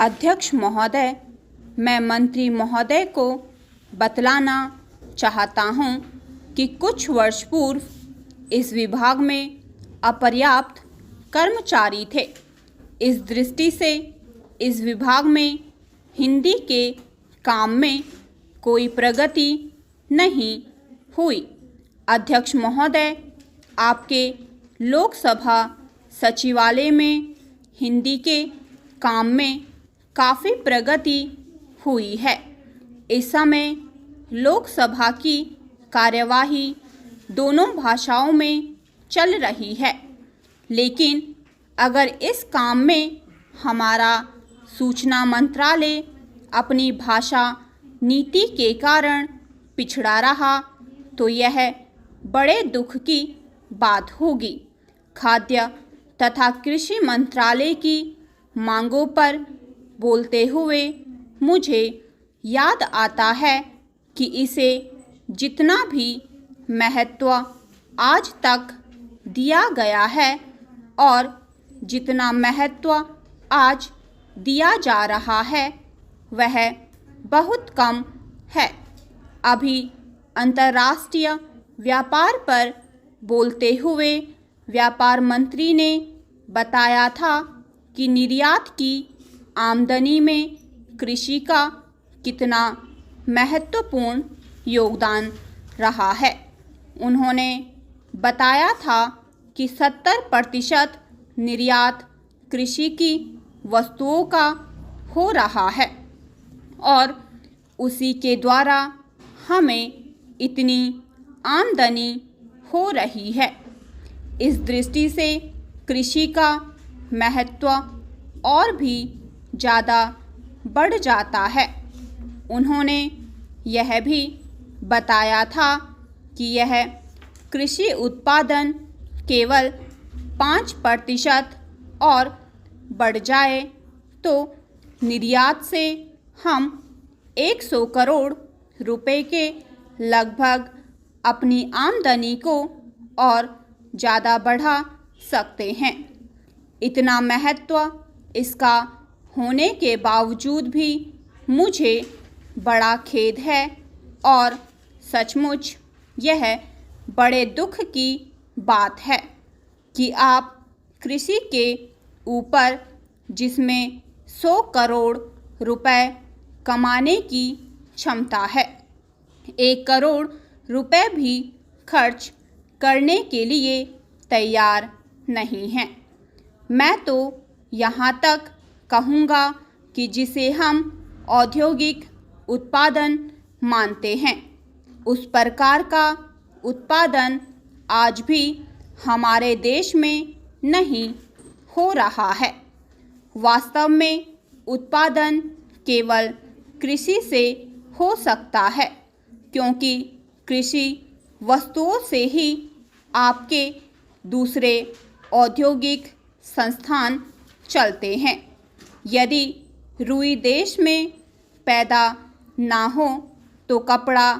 अध्यक्ष महोदय, मैं मंत्री महोदय को बतलाना चाहता हूं कि कुछ वर्ष पूर्व इस विभाग में अपर्याप्त कर्मचारी थे। इस दृष्टि से इस विभाग में हिंदी के काम में कोई प्रगति नहीं हुई। अध्यक्ष महोदय, आपके लोकसभा सचिवालय में हिंदी के काम में काफ़ी प्रगति हुई है। इस समय लोकसभा की कार्यवाही दोनों भाषाओं में चल रही है, लेकिन अगर इस काम में हमारा सूचना मंत्रालय अपनी भाषा नीति के कारण पिछड़ा रहा तो यह बड़े दुख की बात होगी। खाद्य तथा कृषि मंत्रालय की मांगों पर बोलते हुए मुझे याद आता है कि इसे जितना भी महत्व आज तक दिया गया है और जितना महत्व आज दिया जा रहा है वह बहुत कम है। अभी अंतर्राष्ट्रीय व्यापार पर बोलते हुए व्यापार मंत्री ने बताया था कि निर्यात की आमदनी में कृषि का कितना महत्वपूर्ण योगदान रहा है। उन्होंने बताया था कि 70% निर्यात कृषि की वस्तुओं का हो रहा है और उसी के द्वारा हमें इतनी आमदनी हो रही है। इस दृष्टि से कृषि का महत्व और भी ज़्यादा बढ़ जाता है। उन्होंने यह भी बताया था कि यह कृषि उत्पादन केवल 5% और बढ़ जाए तो निर्यात से हम 100 करोड़ रुपए के लगभग अपनी आमदनी को और ज़्यादा बढ़ा सकते हैं। इतना महत्व इसका होने के बावजूद भी मुझे बड़ा खेद है और सचमुच यह बड़े दुख की बात है कि आप कृषि के ऊपर जिसमें 100 करोड़ रुपए कमाने की क्षमता है, 1 करोड़ रुपए भी खर्च करने के लिए तैयार नहीं हैं। मैं तो यहाँ तक कहूँगा कि जिसे हम औद्योगिक उत्पादन मानते हैं उस प्रकार का उत्पादन आज भी हमारे देश में नहीं हो रहा है। वास्तव में उत्पादन केवल कृषि से हो सकता है, क्योंकि कृषि वस्तुओं से ही आपके दूसरे औद्योगिक संस्थान चलते हैं। यदि रुई देश में पैदा ना हो तो कपड़ा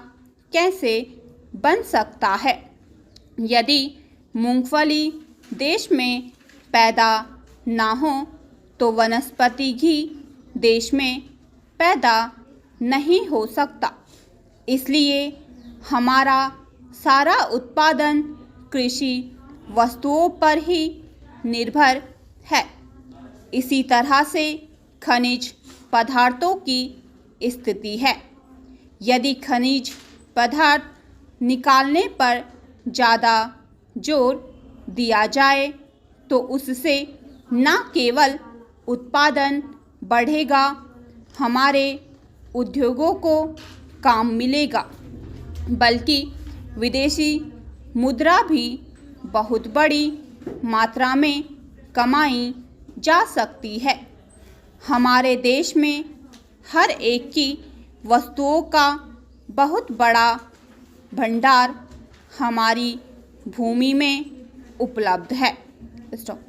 कैसे बन सकता है? यदि मूंगफली देश में पैदा ना हो तो वनस्पति घी देश में पैदा नहीं हो सकता। इसलिए हमारा सारा उत्पादन कृषि वस्तुओं पर ही निर्भर है। इसी तरह से खनिज पदार्थों की स्थिति है। यदि खनिज पदार्थ निकालने पर ज़्यादा जोर दिया जाए तो उससे न केवल उत्पादन बढ़ेगा, हमारे उद्योगों को काम मिलेगा, बल्कि विदेशी मुद्रा भी बहुत बड़ी मात्रा में कमाई जा सकती है। हमारे देश में हर एक की वस्तुओं का बहुत बड़ा भंडार हमारी भूमि में उपलब्ध है। स्टॉप।